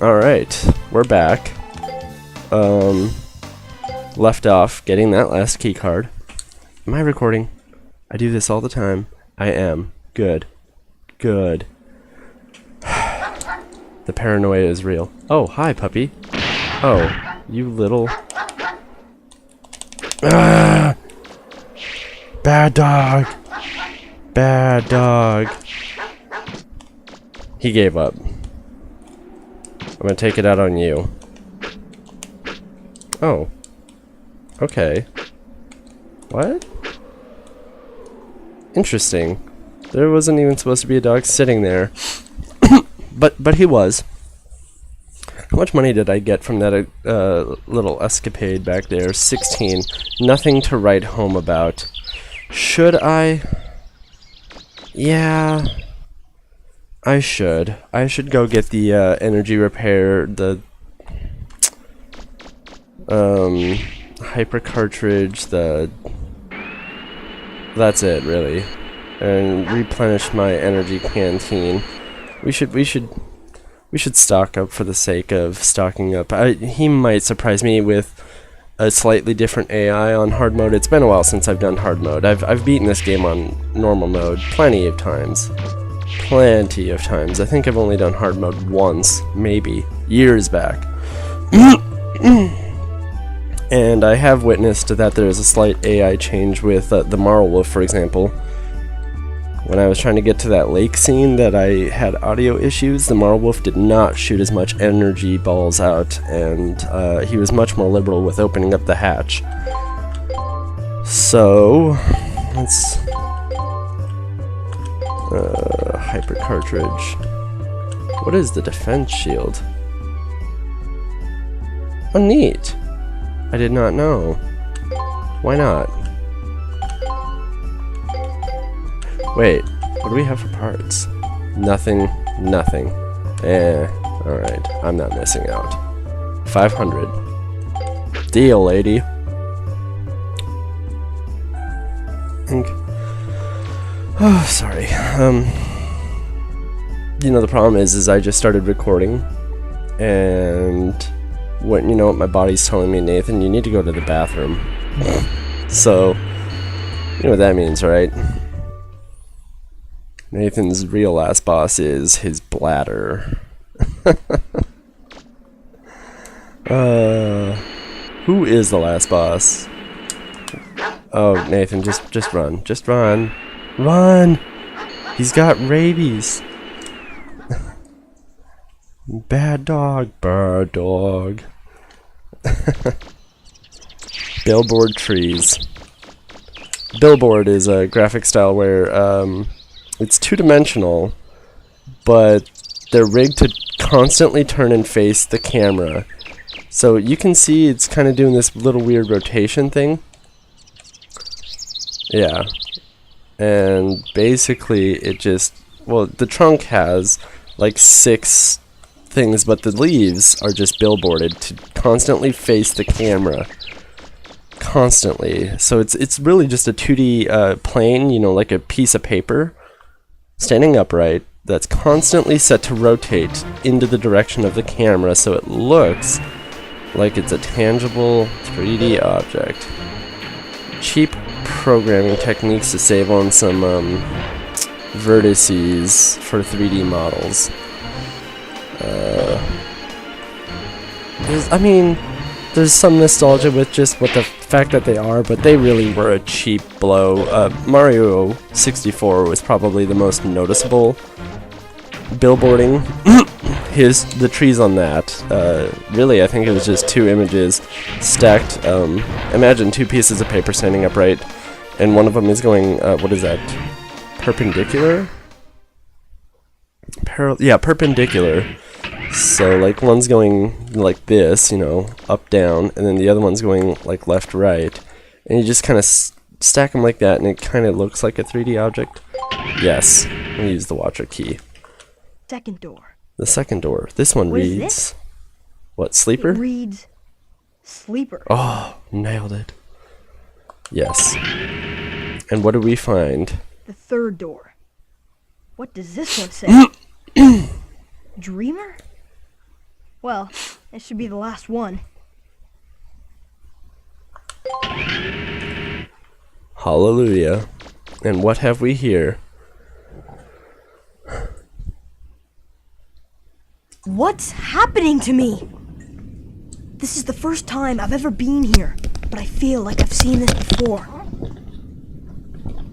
Alright, we're back. Left off getting that last key card. Am I recording? I do this all the time. I am. Good. Good. The paranoia is real. Oh, hi, puppy. Oh, you little... Ah! Bad dog! Bad dog. He gave up. I'm gonna take it out on you. Oh. Okay. What? Interesting. There wasn't even supposed to be a dog sitting there. but he was. How much money did I get from that little escapade back there? 16. Nothing to write home about. Should I? Yeah. I should. I should go get the energy repair, the hyper cartridge, that's it really. And replenish my energy canteen. We should stock up for the sake of stocking up. He might surprise me with a slightly different AI on hard mode. It's been a while since I've done hard mode. I've beaten this game on normal mode plenty of times. Plenty of times. I think I've only done hard mode once, maybe, years back. And I have witnessed that there is a slight AI change with the Marl Wolf, for example. When I was trying to get to that lake scene that I had audio issues, the Marl Wolf did not shoot as much energy balls out, and he was much more liberal with opening up the hatch. So, let's... hyper cartridge. What is the defense shield? Oh, neat. I did not know. Why not? Wait, what do we have for parts? Nothing, nothing. Alright, I'm not missing out. 500. Deal, lady. Oh, sorry. You know, the problem is I just started recording, and when, you know what, my body's telling me, Nathan, you need to go to the bathroom. So, you know what that means, right? Nathan's real last boss is his bladder. Who is the last boss? Oh, Nathan, just run. Just run. Run! He's got rabies. Bad dog. Bad dog. Billboard trees. Billboard is a graphic style where it's two-dimensional, but they're rigged to constantly turn and face the camera. So you can see it's kind of doing this little weird rotation thing. Yeah. And basically it just, well, the trunk has like 6 things, but the leaves are just billboarded to constantly face the camera. Constantly. So it's really just a 2D plane, you know, like a piece of paper standing upright that's constantly set to rotate into the direction of the camera, so it looks like it's a tangible 3D object. Cheap programming techniques to save on some vertices for 3D models. I mean, there's some nostalgia with just what the fact that they are, but they really were a cheap blow. Mario 64 was probably the most noticeable billboarding. The trees on that. Really, I think it was just 2 images stacked. Imagine 2 pieces of paper standing upright, and one of them is going, what is that? Perpendicular? Yeah, perpendicular. So, like, one's going like this, you know, up, down, and then the other one's going, like, left, right. And you just kind of stack them like that, and it kind of looks like a 3D object. Yes. I'm going to use the watcher key. Second door. The second door. This one What is reads... this? What, sleeper? It reads sleeper. Oh, nailed it. Yes. And what do we find? The third door. What does this one say? Dreamer? Well, it should be the last one. Hallelujah. And what have we here? What's happening to me? This is the first time I've ever been here, but I feel like I've seen this before.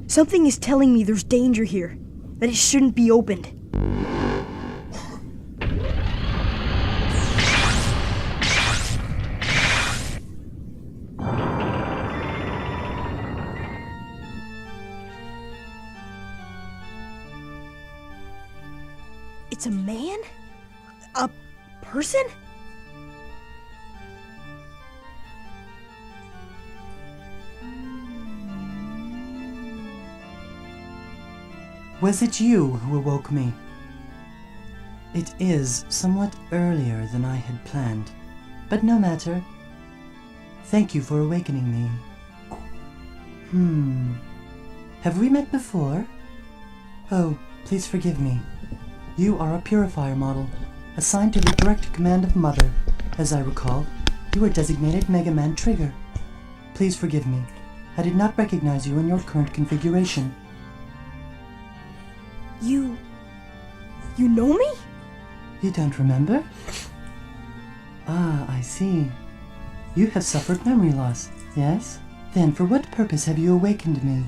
Something is telling me there's danger here, that it shouldn't be opened. It's a man? A person? Was it you who awoke me? It is somewhat earlier than I had planned, but no matter. Thank you for awakening me. Have we met before? Oh, please forgive me. You are a purifier model, assigned to the direct command of Mother. As I recall, you are designated Megaman Trigger. Please forgive me. I did not recognize you in your current configuration. You know me? You don't remember? Ah, I see. You have suffered memory loss, yes? Then for what purpose have you awakened me?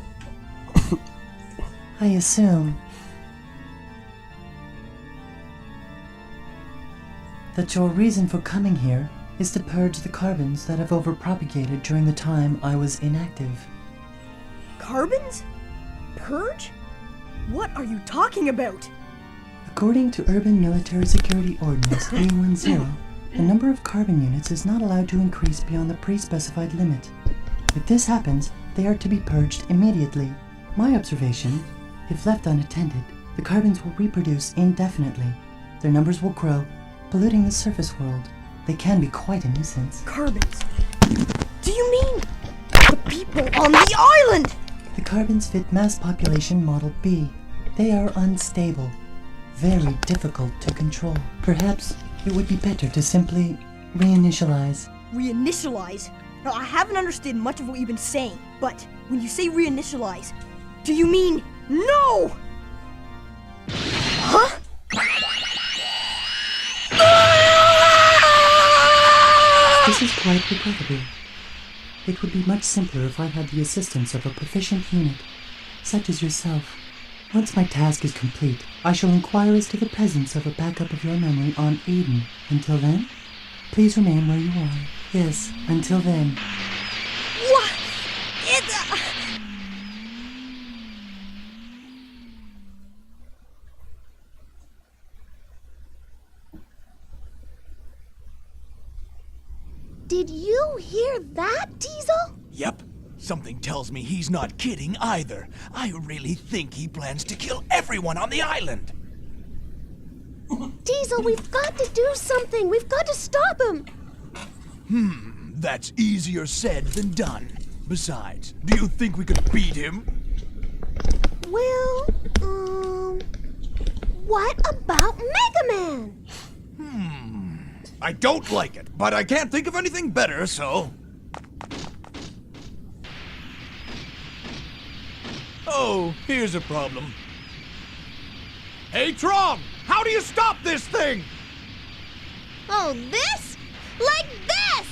I assume that your reason for coming here is to purge the carbons that have overpropagated during the time I was inactive. Carbons? Purge? What are you talking about? According to Urban Military Security Ordinance 310, the number of carbon units is not allowed to increase beyond the pre-specified limit. If this happens, they are to be purged immediately. My observation, if left unattended, the carbons will reproduce indefinitely. Their numbers will grow, polluting the surface world. They can be quite a nuisance. Carbons? Do you mean the people on the island? The carbons fit mass population model B. They are unstable, very difficult to control. Perhaps it would be better to simply reinitialize. Reinitialize? Now, I haven't understood much of what you've been saying, but when you say reinitialize, do you mean no? Huh? This is quite regrettable. It would be much simpler if I had the assistance of a proficient unit, such as yourself. Once my task is complete, I shall inquire as to the presence of a backup of your memory on Eden. Until then, please remain where you are. Yes, until then. What? It's Did you hear that, Diesel? Yep. Something tells me he's not kidding either. I really think he plans to kill everyone on the island. Diesel, we've got to do something. We've got to stop him. That's easier said than done. Besides, do you think we could beat him? Well, what about Megaman? I don't like it, but I can't think of anything better, so... Oh, here's a problem. Hey, Tron! How do you stop this thing? Oh, this? Like this!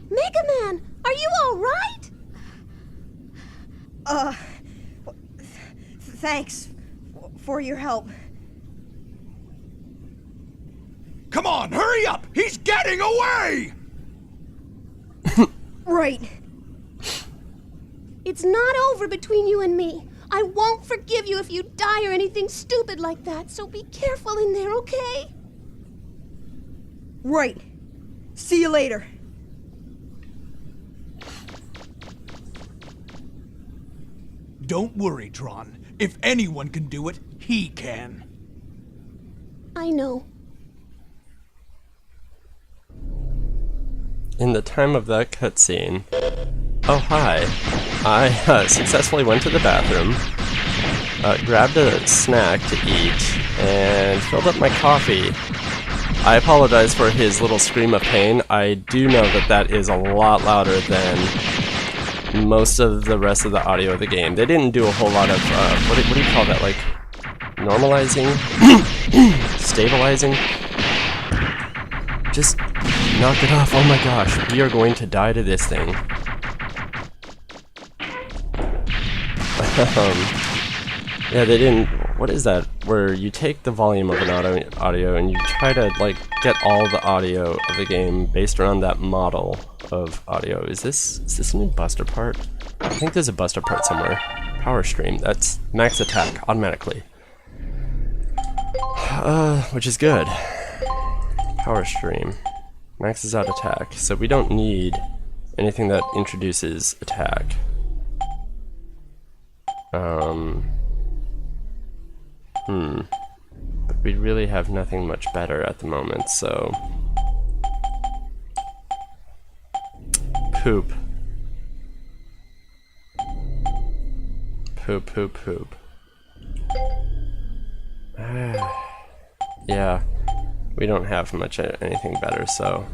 Megaman, are you all right? thanks for your help. Come on, hurry up! He's getting away! Right. It's not over between you and me. I won't forgive you if you die or anything stupid like that, so be careful in there, okay? Right. See you later. Don't worry, Tron. If anyone can do it, he can. I know. In the time of that cutscene... Oh, hi. I successfully went to the bathroom, grabbed a snack to eat, and filled up my coffee. I apologize for his little scream of pain. I do know that that is a lot louder than most of the rest of the audio of the game. They didn't do a whole lot of, what do you call that, like, normalizing? Stabilizing? Just knock it off. Oh my gosh, we are going to die to this thing. Yeah, they didn't. What is that? Where you take the volume of an audio and you try to like get all the audio of the game based around that model of audio. Is this a new Buster part? I think there's a Buster part somewhere. Power stream. That's max attack automatically. Which is good. Power stream maxes out attack, so we don't need anything that introduces attack. But we really have nothing much better at the moment, so... Poop. Poop, poop, poop. Yeah, we don't have much anything better, so...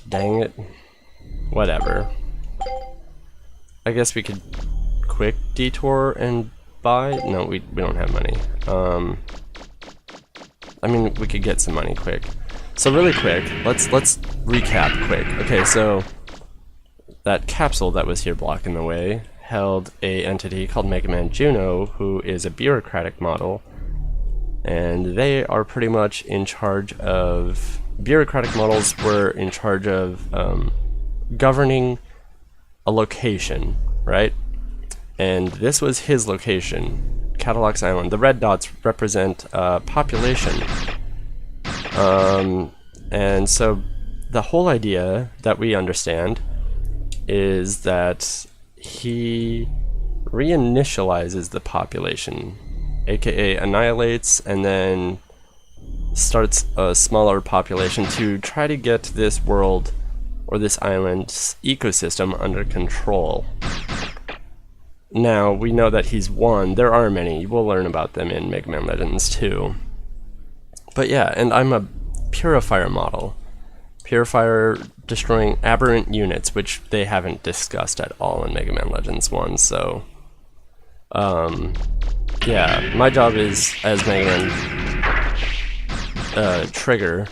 Dang it. Whatever. I guess we could quick detour and buy? No, we don't have money. I mean, we could get some money quick. So really quick, let's recap quick. Okay, so that capsule that was here blocking the way held a entity called Megaman Juno, who is a bureaucratic model, and they are pretty much in charge of... Bureaucratic models were in charge of governing a location, right? And this was his location, Cadillac's Island. The red dots represent population. And so the whole idea that we understand is that he reinitializes the population, aka annihilates and then starts a smaller population to try to get this world or this island's ecosystem under control. Now, we know that he's one. There are many. We'll learn about them in Mega Man Legends too. But yeah, and I'm a Purifier model. Purifier destroying aberrant units, which they haven't discussed at all in Mega Man Legends 1, so... yeah, my job is, as Mega Man Trigger,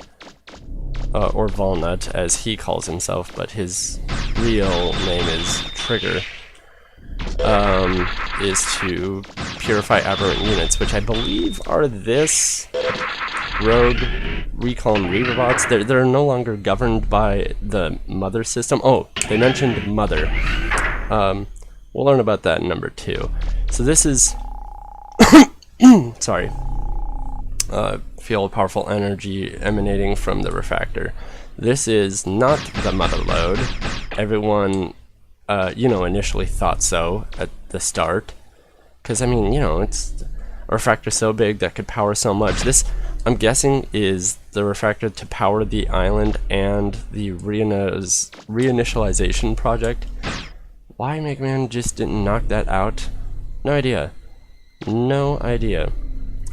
or Walnut, as he calls himself, but his real name is Trigger, is to purify aberrant units, which I believe are this rogue recall and Reaverbots. They're no longer governed by the mother system. Oh, they mentioned mother. We'll learn about that in number 2. So this is sorry. Feel powerful energy emanating from the refractor. This is not the mother load. Everyone initially thought so at the start. Because, I mean, it's a refractor so big that could power so much. This, I'm guessing, is the refractor to power the island and the reinitialization project. Why Mega Man just didn't knock that out? No idea. No idea.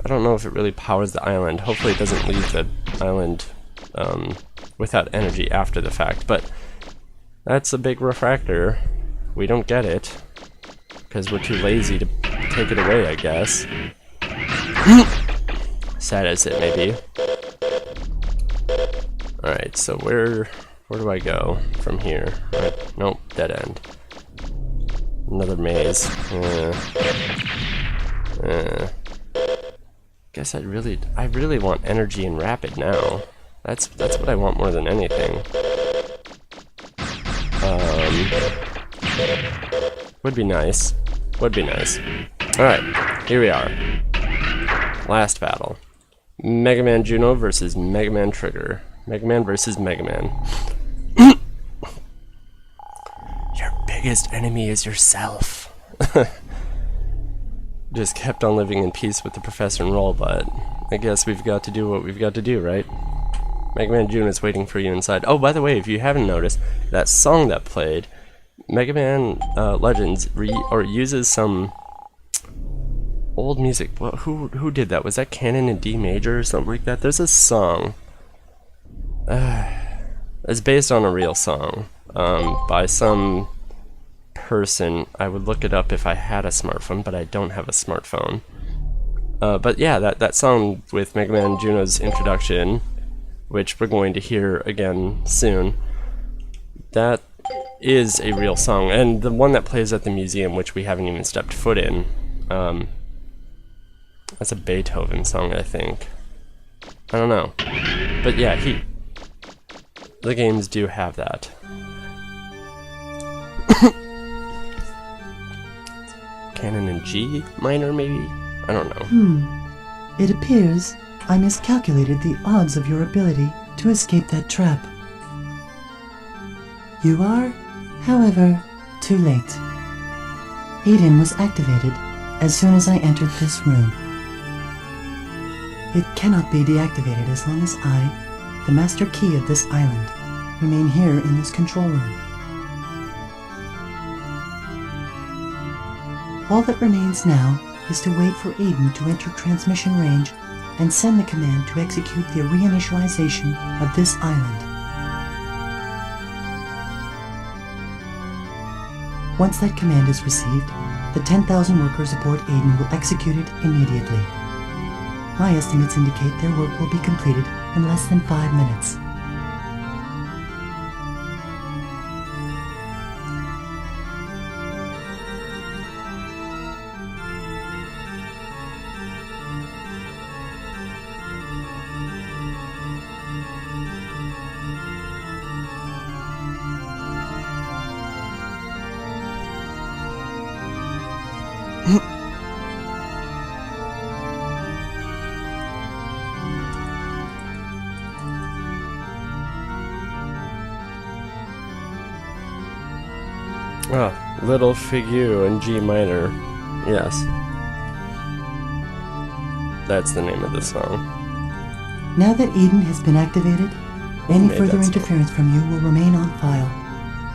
I don't know if it really powers the island. Hopefully it doesn't leave the island without energy after the fact, but that's a big refractor. We don't get it, because we're too lazy to take it away, I guess. Sad as it may be. Alright, so where do I go from here? Right, nope, dead end. Another maze. Guess I really want energy and rapid now. That's what I want more than anything. Would be nice. Would be nice. Alright, here we are. Last battle. Mega Man Juno versus Mega Man Trigger. Mega Man versus Mega Man. Your biggest enemy is yourself. Just kept on living in peace with the professor and roll, but I guess we've got to do what we've got to do, right? Mega Man Juno is waiting for you inside. Oh, by the way, if you haven't noticed, that song that played, Mega Man Legends uses some old music. Well, who did that? Was that Canon in D major or something like that? There's a song. It's based on a real song by some person. I would look it up if I had a smartphone, but I don't have a smartphone. But yeah, that song with Megaman Juno's introduction, which we're going to hear again soon, that is a real song. And the one that plays at the museum, which we haven't even stepped foot in, that's a Beethoven song, I think. I don't know. But yeah, the games do have that. Canon in G minor, maybe? I don't know. It appears I miscalculated the odds of your ability to escape that trap. You are, however, too late. Aiden was activated as soon as I entered this room. It cannot be deactivated as long as I, the master key of this island, remain here in this control room. All that remains now is to wait for Aiden to enter transmission range and send the command to execute the reinitialization of this island. Once that command is received, the 10,000 workers aboard Aiden will execute it immediately. My estimates indicate their work will be completed in less than 5 minutes. Little Figure in G minor. Yes. That's the name of the song. Now that Aiden has been activated, any further interference from you will remain on file,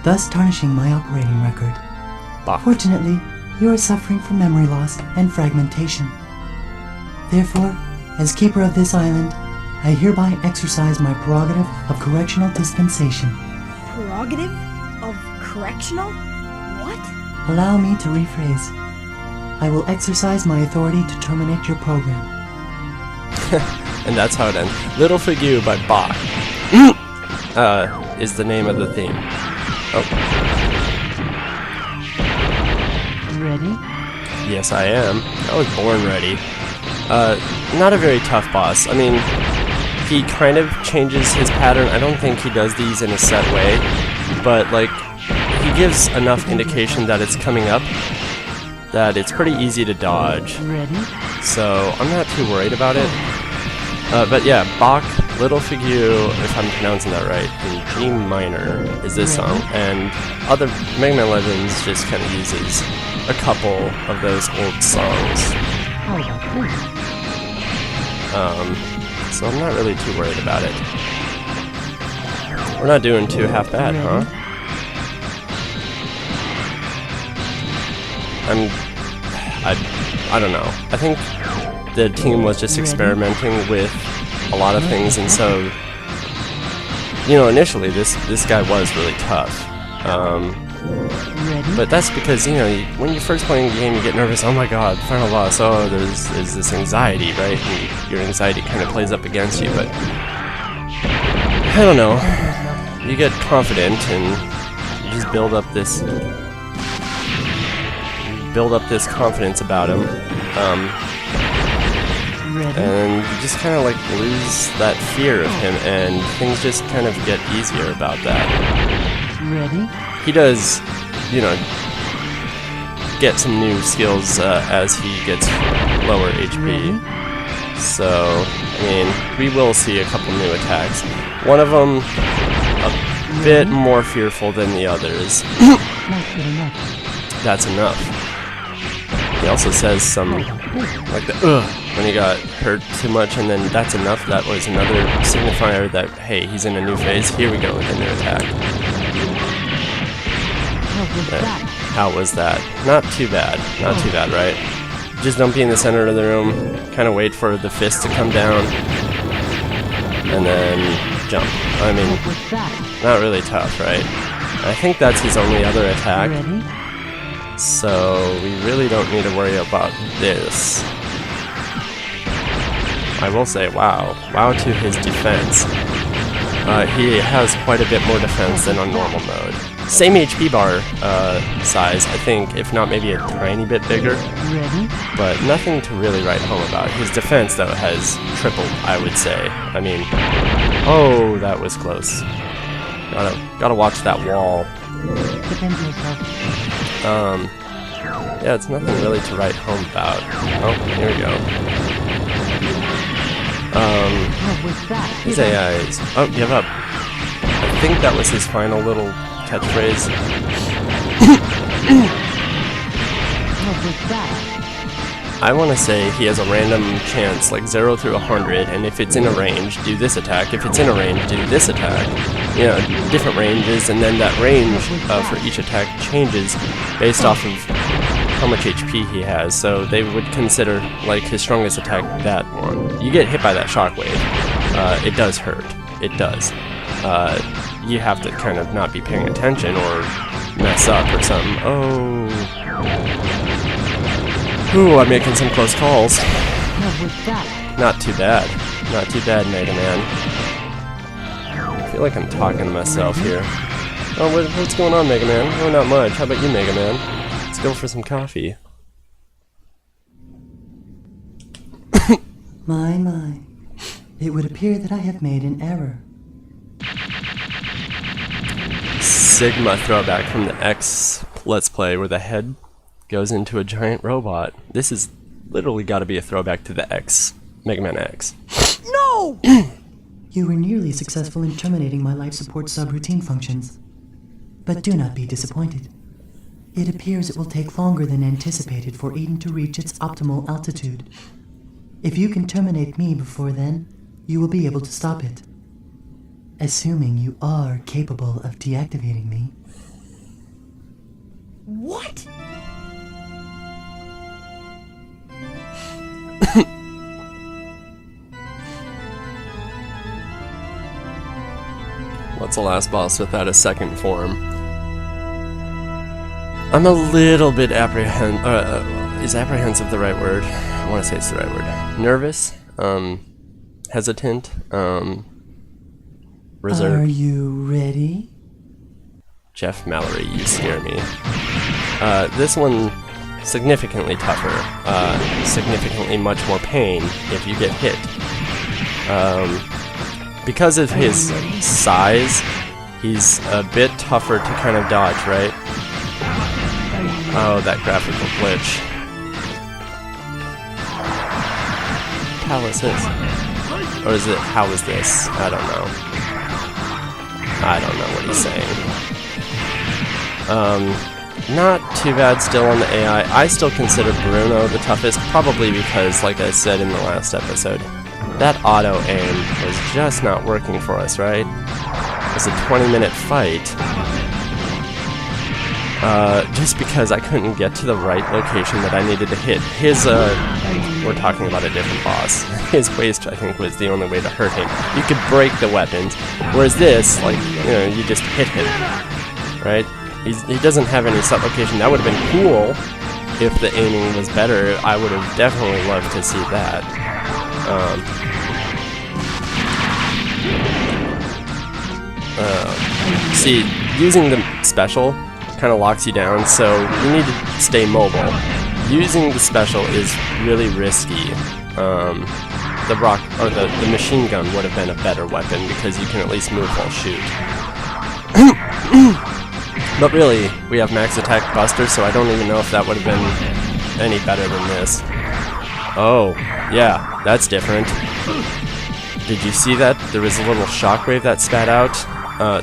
thus tarnishing my operating record. Fortunately, you are suffering from memory loss and fragmentation. Therefore, as keeper of this island, I hereby exercise my prerogative of correctional dispensation. Prerogative of correctional? What? Allow me to rephrase. I will exercise my authority to terminate your program. And that's how it ends. Little Figure by Bach is the name of the theme. Oh. Ready? Yes, I am. I was born ready. Not a very tough boss. I mean, he kind of changes his pattern. I don't think he does these in a set way, but like, he gives enough indication that it's coming up that it's pretty easy to dodge. Ready? So I'm not too worried about it. But yeah, Bach, Little Figure, if I'm pronouncing that right, in G minor is this song, and other Mega Man Legends just kind of uses a couple of those old songs. So I'm not really too worried about it. We're not doing too half bad, huh? I don't know. I think the team was just experimenting with a lot of things, and so, you know, initially this guy was really tough. But that's because, you know, when you're first playing the game, you get nervous. Oh my god, final boss. Oh, there's this anxiety, right? And your anxiety kind of plays up against you. But I don't know. You get confident and you just build up this confidence about him. And you just kind of like lose that fear of him, and things just kind of get easier about that. Ready? He does, you know, get some new skills as he gets lower HP. So, I mean, we will see a couple new attacks. One of them a bit more fearful than the others. That's enough. He also says some, like the when he got hurt too much, and then that's enough. That was another signifier that, hey, he's in a new phase. Here we go with a new attack. How was that? Not too bad. Not too bad, right? just don't be in the center of the room. Kind of wait for the fist to come down. And then jump. I mean, not really tough, right? I think that's his only other attack. So we really don't need to worry about this. I will say, wow. Wow to his defense. He has quite a bit more defense than on normal mode. Same HP bar size, I think, if not maybe a tiny bit bigger. But nothing to really write home about. His defense, though, has tripled, I would say. I mean, oh, that was close. Gotta watch that wall. Yeah, it's nothing really to write home about. Oh, here we go. His AIs. Oh, give up. I think that was his final little catchphrase. I want to say he has a random chance, like 0 through 100, and if it's in a range, do this attack. If it's in a range, do this attack. You know, different ranges, and then that range for each attack changes based off of how much HP he has. So they would consider, like, his strongest attack that one. You get hit by that shockwave. It does hurt. It does. You have to kind of not be paying attention or mess up or something. Oh. Ooh, I'm making some close calls. Not too bad. Not too bad, Megaman. I feel like I'm talking to myself here. Oh, what's going on, Megaman? Oh, not much. How about you, Megaman? Let's go for some coffee. My. It would appear that I have made an error. Sigma throwback from the X Let's Play where the head goes into a giant robot. This is literally got to be a throwback to the X, Mega Man X. No! You were nearly successful in terminating my life support subroutine functions. But do not be disappointed. It appears it will take longer than anticipated for Eden to reach its optimal altitude. If you can terminate me before then, you will be able to stop it. Assuming you are capable of deactivating me. What? What's the last boss without a second form? I'm a little bit is apprehensive the right word? I want to say it's the right word. Nervous, hesitant, reserved. Are you ready? Jeff Mallory, you scare me. This one, significantly tougher. Significantly much more pain if you get hit. Because of his size, he's a bit tougher to kind of dodge, right? Oh, that graphical glitch. How is this? Or is it, how is this? I don't know. I don't know what he's saying. Not too bad still on the AI. I still consider Bruno the toughest, probably because, like I said in the last episode, that auto aim was just not working for us, right? It was a 20-minute fight. Just because I couldn't get to the right location that I needed to hit. His, we're talking about a different boss. His waist, I think, was the only way to hurt him. You could break the weapons, whereas this, like, you know, you just hit him, right? He doesn't have any set location. That would have been cool if the aiming was better. I would have definitely loved to see that. See, using the special kind of locks you down, so you need to stay mobile. Using the special is really risky. The machine gun would have been a better weapon because you can at least move while shoot. But really, we have max attack buster, so I don't even know if that would have been any better than this. Oh, yeah, that's different. Did you see that? There was a little shockwave that spat out.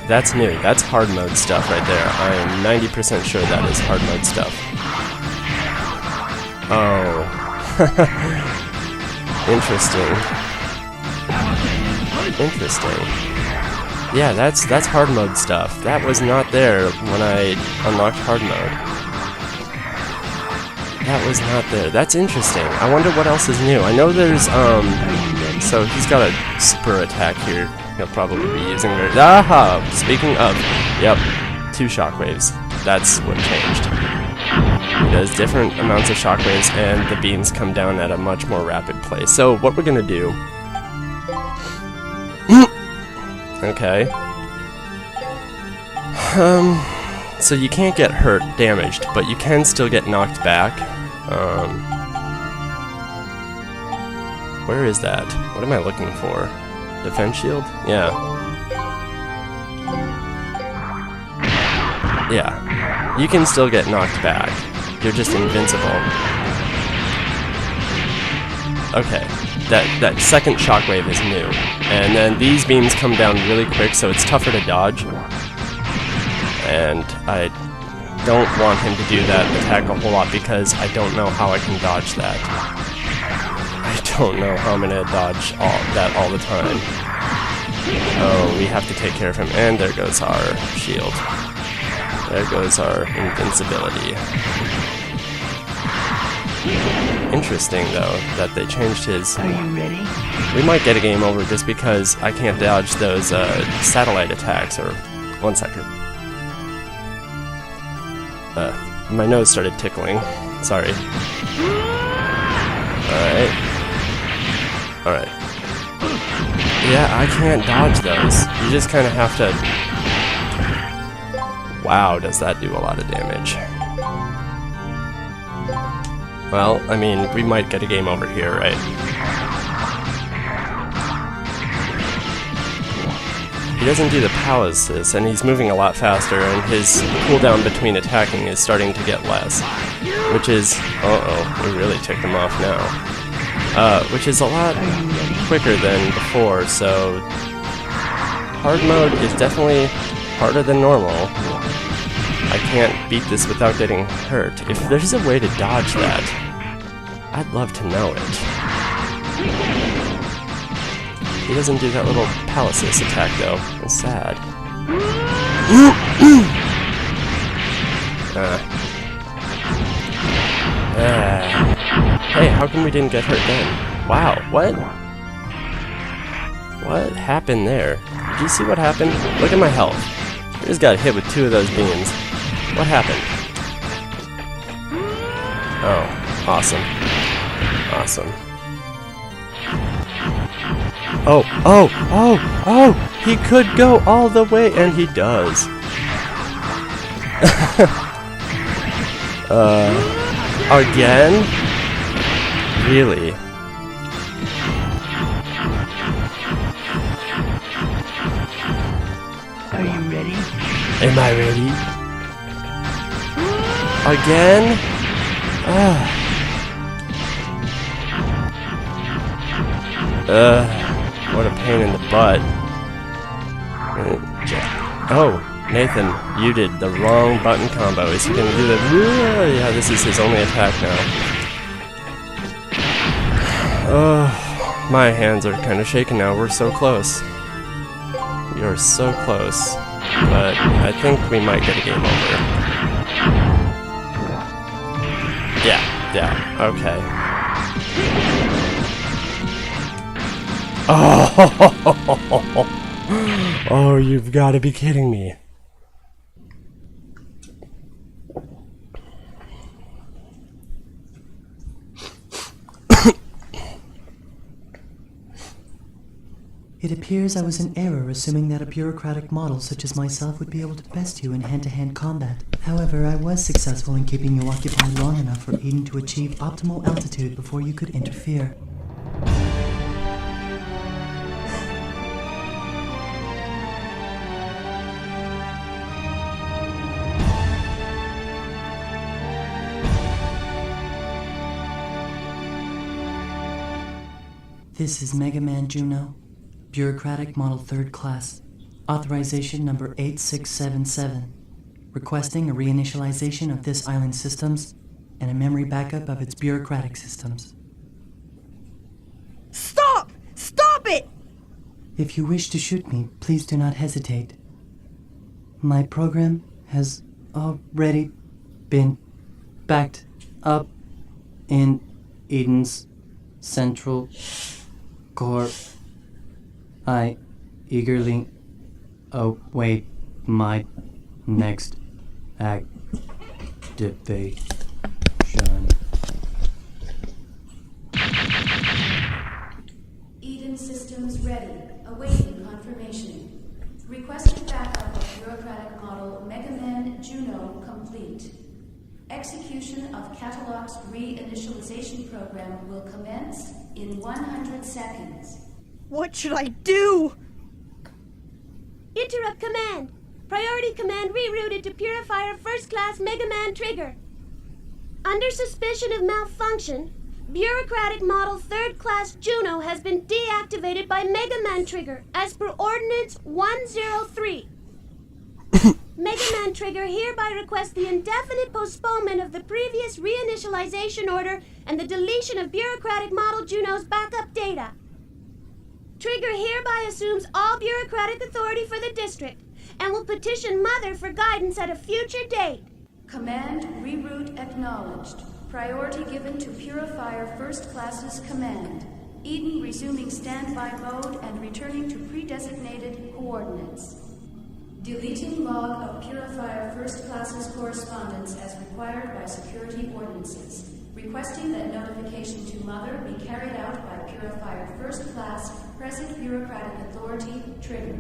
That's new. That's hard mode stuff right there. I am 90% sure that is hard mode stuff. Oh. Interesting. Interesting. Yeah, that's hard mode stuff. That was not there when I unlocked hard mode. that was not there. That's interesting. I wonder what else is new. I know there's, so he's got a super attack here. He'll probably be using their, speaking of, yep, 2 shockwaves. That's what changed. He does different amounts of shockwaves, and the beams come down at a much more rapid pace. So what we're gonna do, okay. So you can't get hurt, damaged, but you can still get knocked back. Where is that? What am I looking for? Defense shield? Yeah. Yeah. You can still get knocked back. You're just invincible. Okay. That second shockwave is new. And then these beams come down really quick, so it's tougher to dodge. And I don't want him to do that attack a whole lot because I don't know how I can dodge that. I don't know how I'm gonna dodge that all the time. Oh, we have to take care of him. And there goes our shield. There goes our invincibility. Interesting, though, that they changed his... Are you ready? We might get a game over just because I can't dodge those satellite attacks, or... 1 second. My nose started tickling. Sorry. Alright. Alright. Yeah, I can't dodge those. You just kind of have to... Wow, does that do a lot of damage. Well, I mean, we might get a game over here, right? He doesn't do the paralysis, and he's moving a lot faster, and his cooldown between attacking is starting to get less. Which is... Uh-oh, we really ticked him off now. Which is a lot quicker than before, so... Hard mode is definitely harder than normal. I can't beat this without getting hurt. If there's a way to dodge that, I'd love to know it. He doesn't do that little paralysis attack, though. It's sad. Hey, how come we didn't get hurt then? Wow, what? What happened there? Did you see what happened? Look at my health. I just got hit with 2 of those beams. What happened? Oh, awesome. Awesome. Oh, oh, oh, oh! He could go all the way, and he does. Again? Really? Are you ready? Am I ready? Again? What a pain in the butt. Oh, Nathan, you did the wrong button combo. Is he gonna do the... Yeah, this is his only attack now. My hands are kind of shaking now. We're so close. We are so close. But I think we might get a game over. Yeah, okay. Oh, you've got to be kidding me. It appears I was in error assuming that a bureaucratic model such as myself would be able to best you in hand-to-hand combat. However, I was successful in keeping you occupied long enough for Eden to achieve optimal altitude before you could interfere. This is Megaman Juno. Bureaucratic Model 3rd Class. Authorization number 8677. Requesting a reinitialization of this island's systems and a memory backup of its bureaucratic systems. Stop! Stop it! If you wish to shoot me, please do not hesitate. My program has already been backed up in Eden's central core. I eagerly await my next activation. Eden systems ready, awaiting confirmation. Requested backup of bureaucratic model Megaman Juno complete. Execution of Catalog's reinitialization program will commence in 100 seconds. What should I do? Interrupt command. Priority command rerouted to Purifier First Class Megaman Trigger. Under suspicion of malfunction, Bureaucratic Model Third Class Juno has been deactivated by Megaman Trigger as per Ordinance 103. Megaman Trigger hereby requests the indefinite postponement of the previous reinitialization order and the deletion of Bureaucratic Model Juno's backup data. Trigger hereby assumes all bureaucratic authority for the district and will petition Mother for guidance at a future date. Command reroute acknowledged. Priority given to Purifier First Class's command. Eden resuming standby mode and returning to pre-designated coordinates. Deleting log of Purifier First Class's correspondence as required by security ordinances. Requesting that notification to Mother be carried out by Purifier First Class, present bureaucratic authority, trigger.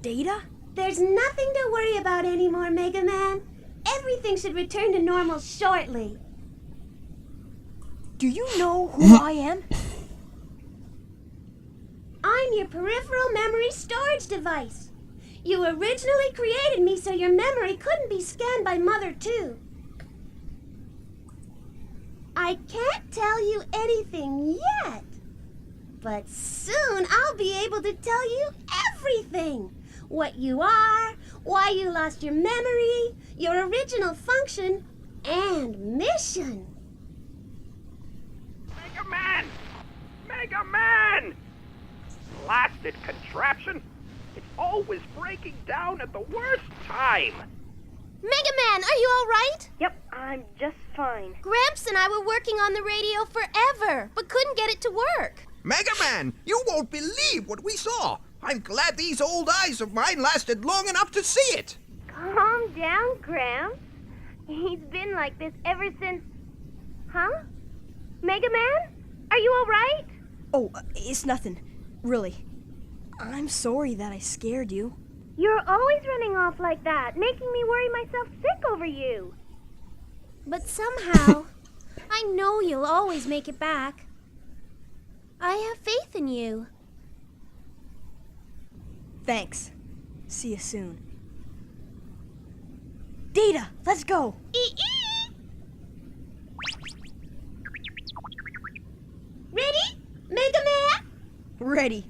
Data? There's nothing to worry about anymore, Megaman. Everything should return to normal shortly. Do you know who I am? I'm your peripheral memory storage device. You originally created me so your memory couldn't be scanned by Mother, too. I can't tell you anything yet, but soon I'll be able to tell you everything. What you are, why you lost your memory, your original function, and mission. Megaman! Megaman! Blasted contraption! It's always breaking down at the worst time! Megaman, are you all right? Yep, I'm just fine. Gramps and I were working on the radio forever, but couldn't get it to work. Megaman, you won't believe what we saw. I'm glad these old eyes of mine lasted long enough to see it. Calm down, Gramps. He's been like this ever since... Huh? Megaman? Are you all right? Oh, it's nothing. Really. I'm sorry that I scared you. You're always running off like that, making me worry myself sick over you. But somehow, I know you'll always make it back. I have faith in you. Thanks. See you soon. Data, let's go. Ready? Megaman? Ready.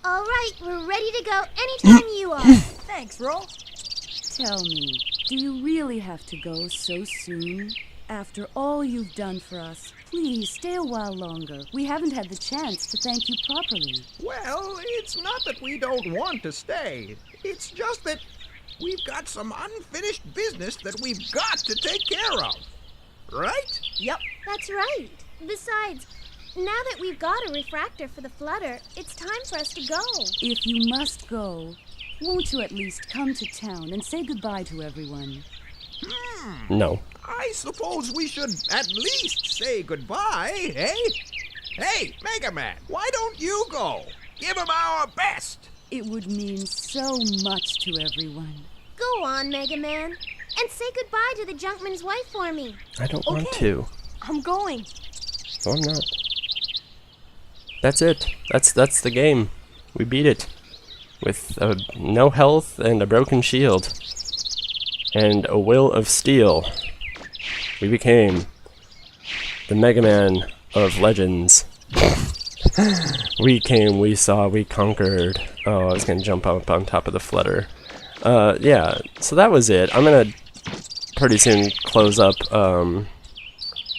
All right, we're ready to go anytime you are. Thanks, Ro. Tell me, do you really have to go so soon? After all you've done for us, please stay a while longer. We haven't had the chance to thank you properly. Well, it's not that we don't want to stay. It's just that we've got some unfinished business that we've got to take care of. Right? Yep. That's right. Besides, now that we've got a refractor for the flutter, it's time for us to go. If you must go, won't you at least come to town and say goodbye to everyone? No. I suppose we should at least say goodbye, eh? Hey, Megaman, why don't you go? Give him our best. It would mean so much to everyone. Go on, Megaman, and say goodbye to the junkman's wife for me. I don't want to. I'm going. No, I'm not. that's it. That's the game. We beat it. With no health and a broken shield. And a will of steel. We became the Megaman of Legends. We came, we saw, we conquered. Oh, I was gonna jump up on top of the flutter. Yeah, so that was it. I'm gonna pretty soon close up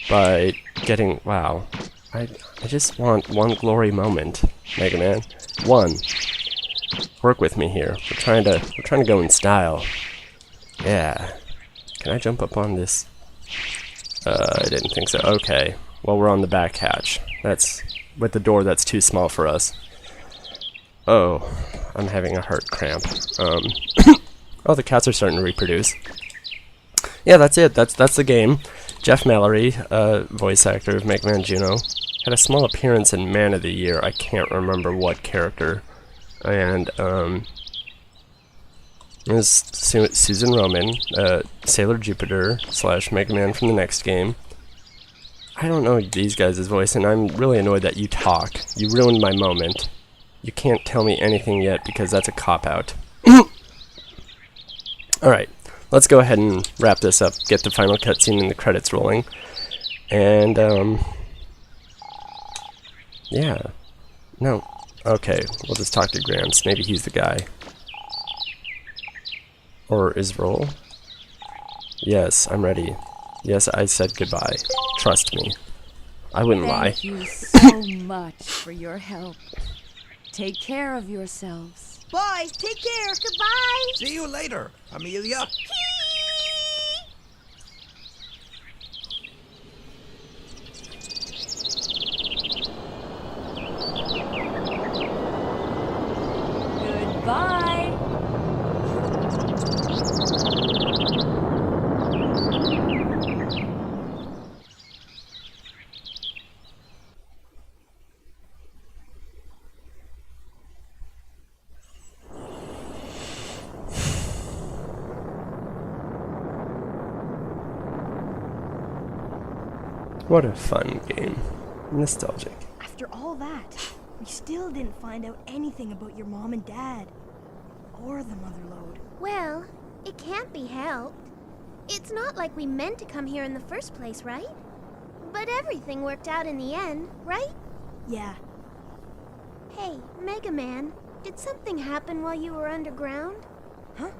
by getting... Wow. I just want one glory moment, Mega Man. One. Work with me here. We're trying to go in style. Yeah. Can I jump up on this? I didn't think so. Okay. Well, we're on the back hatch. That's with the door that's too small for us. Oh, I'm having a heart cramp. Oh, the cats are starting to reproduce. Yeah, that's it. That's the game. Jeff Mallory, voice actor of Megaman Juno, had a small appearance in Man of the Year. I can't remember what character. And it was Susan Roman, Sailor Jupiter / Megaman from the next game. I don't know these guys' voice, and I'm really annoyed that you talk. You ruined my moment. You can't tell me anything yet because that's a cop-out. Alright, let's go ahead and wrap this up, get the final cutscene and the credits rolling. And, yeah. No. Okay, we'll just talk to Gramps. Maybe he's the guy. Or is Roll? Yes, I'm ready. Yes, I said goodbye. Trust me. I wouldn't lie. Thank you so much for your help. Take care of yourselves. Bye. Take care. Goodbye. See you later, Amelia. Goodbye. What a fun game. Nostalgic. After all that, we still didn't find out anything about your mom and dad. Or the Motherlode. Well, it can't be helped. It's not like we meant to come here in the first place, right? But everything worked out in the end, right? Yeah. Hey, Mega Man, did something happen while you were underground? Huh?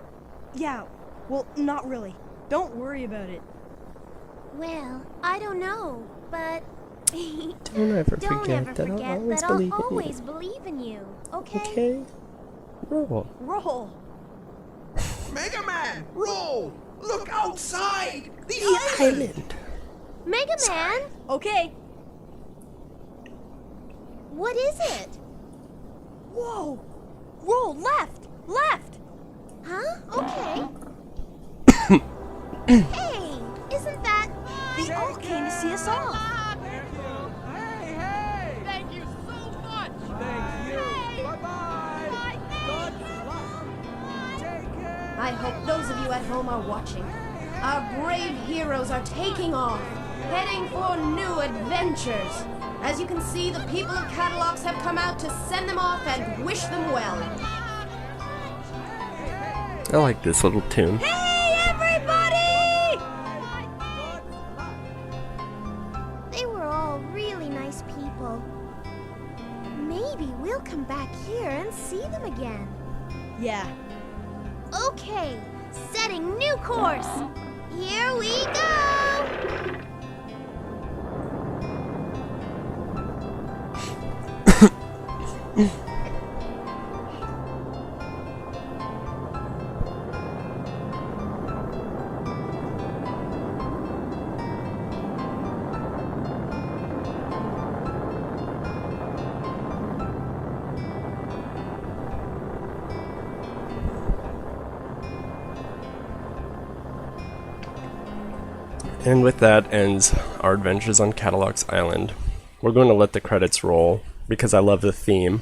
Yeah. Well, not really. Don't worry about it. Well, I don't know, but... Don't ever forget that I'll always believe in you. Okay? Okay? Roll. Roll. Mega Man, roll! Look outside! The Island. Mega Man? Okay. What is it? Whoa! Roll left! Left! Huh? Okay. Hey, isn't that... They all came to see us off. Thank you so much! I hope those of you at home are watching. Our brave heroes are taking off, heading for new adventures. As you can see, the people of Catalogs have come out to send them off and wish them well. I like this little tune. Hey, everybody! They were all really nice people. Maybe we'll come back here and see them again. Yeah. Okay, setting new course. Here we go! And with that ends our adventures on Catalogs Island. We're going to let the credits roll because I love the theme.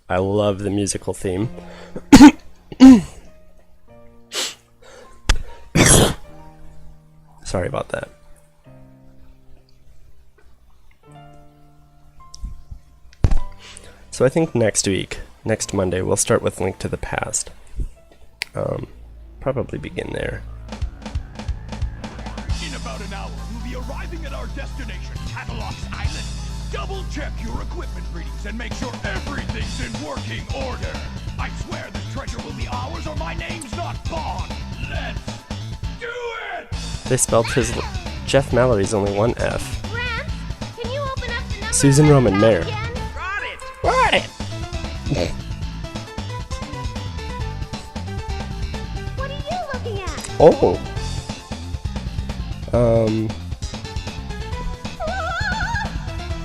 I love the musical theme. Sorry about that. So I think next week, next Monday, we'll start with Link to the Past. Probably begin there. In about an hour, we'll be arriving at our destination, Catalog's Island. Double check your equipment readings and make sure everything's in working order. I swear this treasure will be ours or my name's not Bond. Let's do it! They spelled his Jeff Mallory's only one F. Gramps, can you open up the number Susan Roman Mayer. again? Got it! What are you looking at? Oh!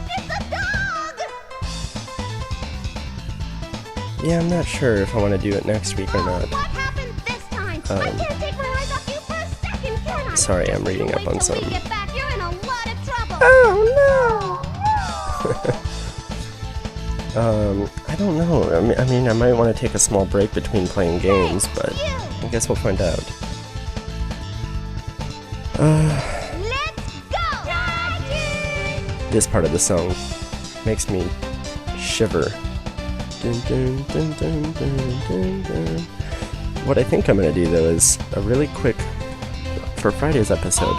It's a dog! Yeah, I'm not sure if I want to do it next week or not. What happened this time? I can't take my eyes off you for a second, can I? Sorry, I'm reading up on Wait till some. we get back. You're in a lot of trouble. Oh no! I don't know. I mean, I might want to take a small break between playing games, but I guess we'll find out. Let's go! This part of the song makes me shiver. Dun, dun, dun, dun, dun, dun, dun. What I think I'm gonna do though is a really quick, for Friday's episode,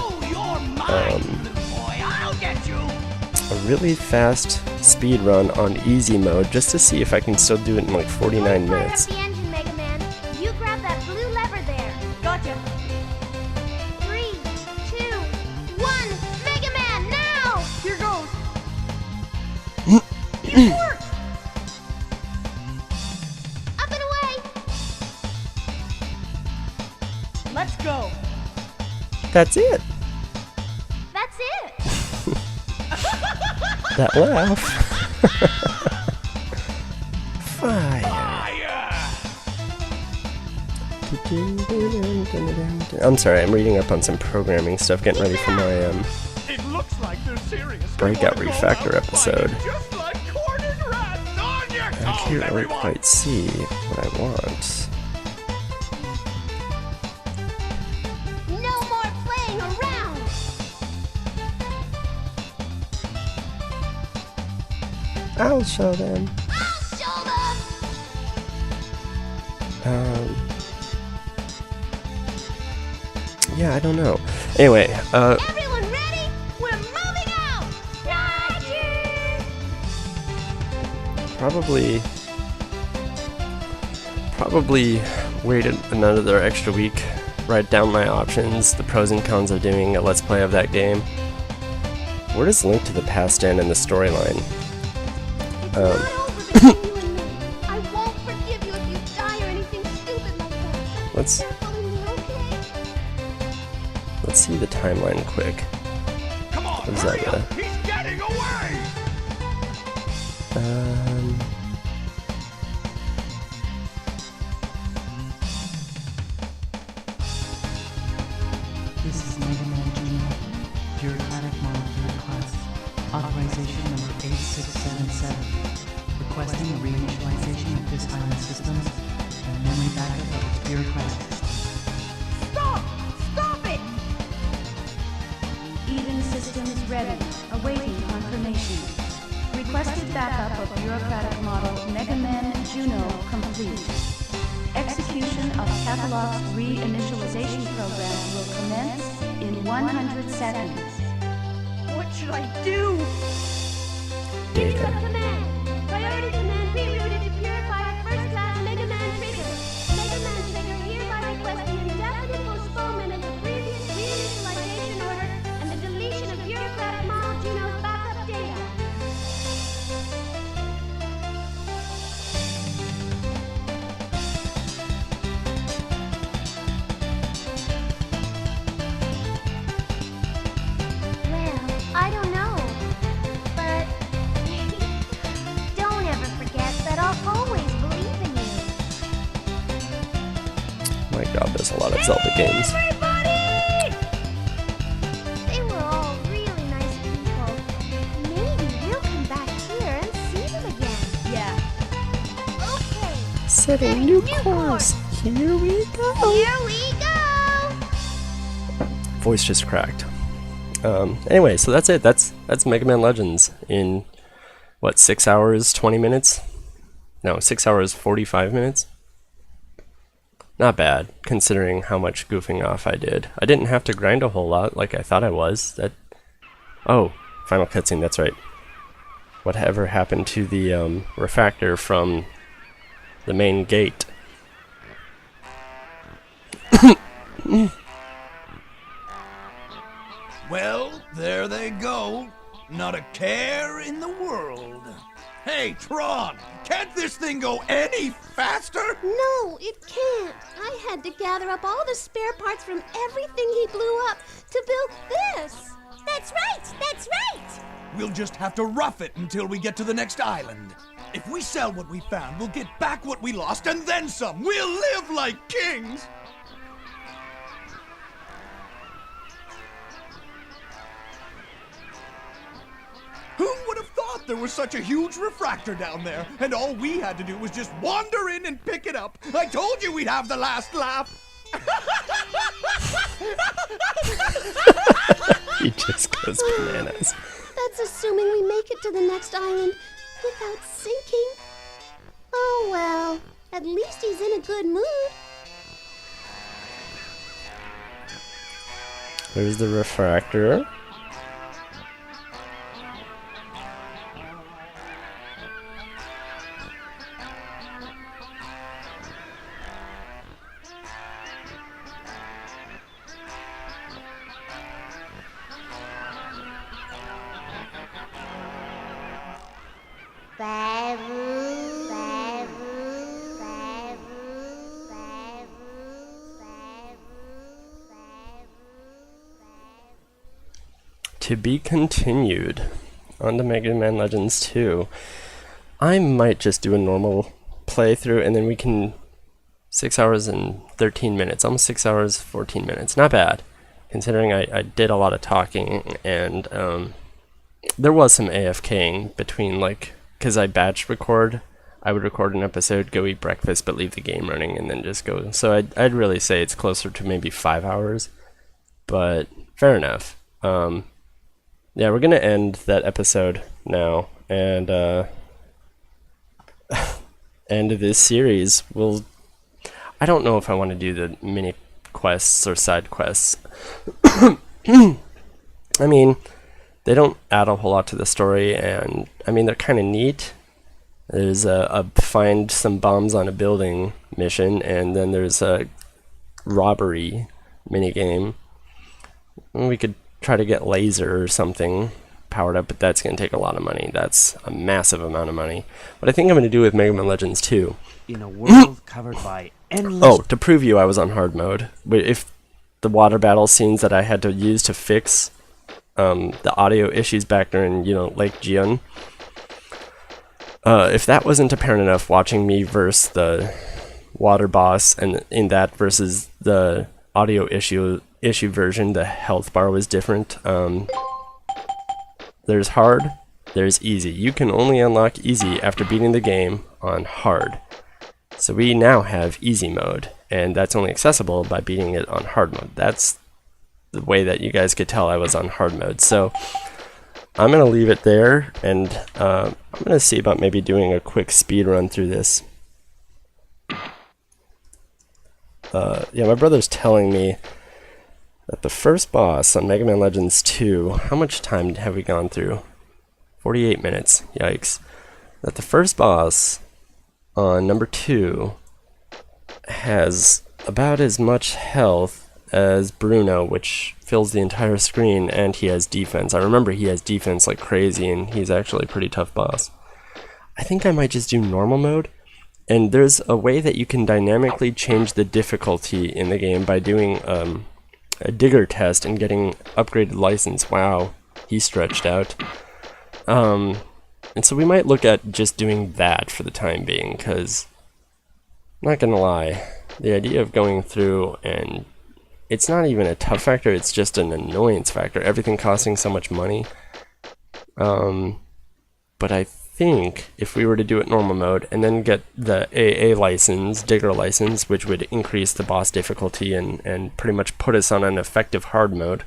a really fast speed run on easy mode just to see if I can still do it in like 49 minutes. Fire up the engine, Megaman. You grab that blue lever there. Gotcha. 3, 2, 1. Megaman, now! Here goes. Up and away! Let's go. That's it! That's it! That laugh. Fire. I'm sorry, I'm reading up on some programming stuff, getting ready for my It looks like they're serious. Breakout Refactor episode. Just like cornered rats on your I toes, can't really everyone. quite see what I want. No more playing around! I'll show them. I'll show them! Yeah, I don't know. Anyway, Everyone ready? We're moving out! Roger! probably wait another extra week, write down my options, the pros and cons of doing a Let's Play of that game. Where does Link to the Past end in the storyline? It's not over between you and me. I won't forgive you if you die or anything stupid like that. Let's Careful in here, okay? let's see the timeline quick. Come on, What is hurry that, up. He's getting away! This is Megaman Jr., bureaucratic molecular class, authorization number 8677, requesting a reinitialization of this island systems and memory backup of its bureaucratic system. Stop! Stop it! Eden systems ready, awaiting confirmation. Requested backup of bureaucratic model Megaman Juno complete. Execution of Catalog's reinitialization program will commence in 100 seconds. What should I do? Giving up command. Priority command rerouted to Purifier First Class Megaman Trigger. Megaman Trigger hereby requests the indefinite postponement of the previous reinitialization order and the deletion of bureaucratic model Juno's backup data. Well, I don't know. But don't ever forget that I'll always believe in you. My god, there's a lot of Zelda games. They were all really nice people. Maybe we'll come back here and see them again. Yeah. Okay, Setting new course. Here we go. here we go! Voice just cracked. Anyway, so that's it. That's Mega Man Legends in what, 6 hours, 20 minutes? No, 6 hours 45 minutes. Not bad, considering how much goofing off I did. I didn't have to grind a whole lot like I thought I was. Oh, final cutscene, that's right. Whatever happened to the refractor from the main gate? Well, there they go. Not a care in the world. Hey, Tron, can't this thing go any faster? No, it can't. I had to gather up all the spare parts from everything he blew up to build this. That's right! That's right! We'll just have to rough it until we get to the next island. If we sell what we found, we'll get back what we lost and then some. We'll live like kings! Who would have thought there was such a huge refractor down there, and all we had to do was just wander in and pick it up? I told you we'd have the last laugh! He just goes bananas. That's assuming we make it to the next island without sinking. Oh well, at least he's in a good mood. There's the refractor. To be continued on to Mega Man Legends 2. I might just do a normal playthrough and then we can 6 hours and 13 minutes, almost 6 hours 14 minutes. Not bad, considering I did a lot of talking and there was some AFKing between, like, because I batch record. I would record an episode, go eat breakfast, but leave the game running and then just go. So I'd really say it's closer to maybe 5 hours, but fair enough. Yeah, we're gonna end that episode now, and end this series. I don't know if I want to do the mini quests or side quests. I mean, they don't add a whole lot to the story, and I mean they're kind of neat. There's a find some bombs on a building mission, and then there's a robbery minigame. We could try to get laser or something powered up, but that's going to take a lot of money. That's a massive amount of money. What I think I'm going to do with Mega Man Legends 2... In a world covered by endless... Oh, to prove you I was on hard mode. But if the water battle scenes that I had to use to fix the audio issues back during, Lake Jian, if that wasn't apparent enough, watching me versus the water boss, and in that versus the audio issue version, the health bar was different. There's hard, there's easy. You can only unlock easy after beating the game on hard. So we now have easy mode, and that's only accessible by beating it on hard mode. That's the way that you guys could tell I was on hard mode. So I'm going to leave it there, and I'm going to see about maybe doing a quick speed run through this. Yeah, my brother's telling me that the first boss on Mega Man Legends 2, how much time have we gone through? 48 minutes, yikes. That the first boss on number 2 has about as much health as Bruno, which fills the entire screen, and he has defense. I remember he has defense like crazy, and he's actually a pretty tough boss. I think I might just do normal mode. And there's a way that you can dynamically change the difficulty in the game by doing a digger test and getting upgraded license. Wow, he stretched out. And so we might look at just doing that for the time being, because, not gonna lie, the idea of going through, and it's not even a tough factor, it's just an annoyance factor, everything costing so much money. But I think if we were to do it normal mode and then get the AA license, digger license, which would increase the boss difficulty and pretty much put us on an effective hard mode,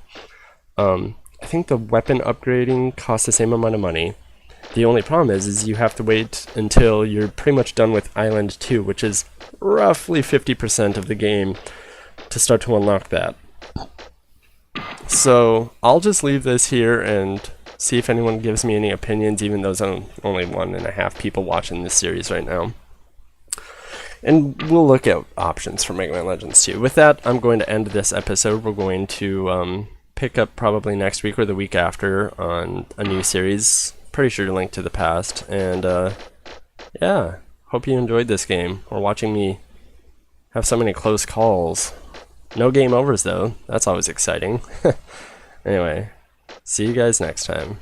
I think the weapon upgrading costs the same amount of money. The only problem is you have to wait until you're pretty much done with Island 2, which is roughly 50% of the game, to start to unlock that. So I'll just leave this here and see if anyone gives me any opinions, even though there's only 1.5 people watching this series right now. And we'll look at options for Mega Man Legends 2. With that, I'm going to end this episode. We're going to pick up probably next week or the week after on a new series. Pretty sure to Link to the Past. And yeah, hope you enjoyed this game, or watching me have so many close calls. No game overs though, that's always exciting. Anyway, see you guys next time.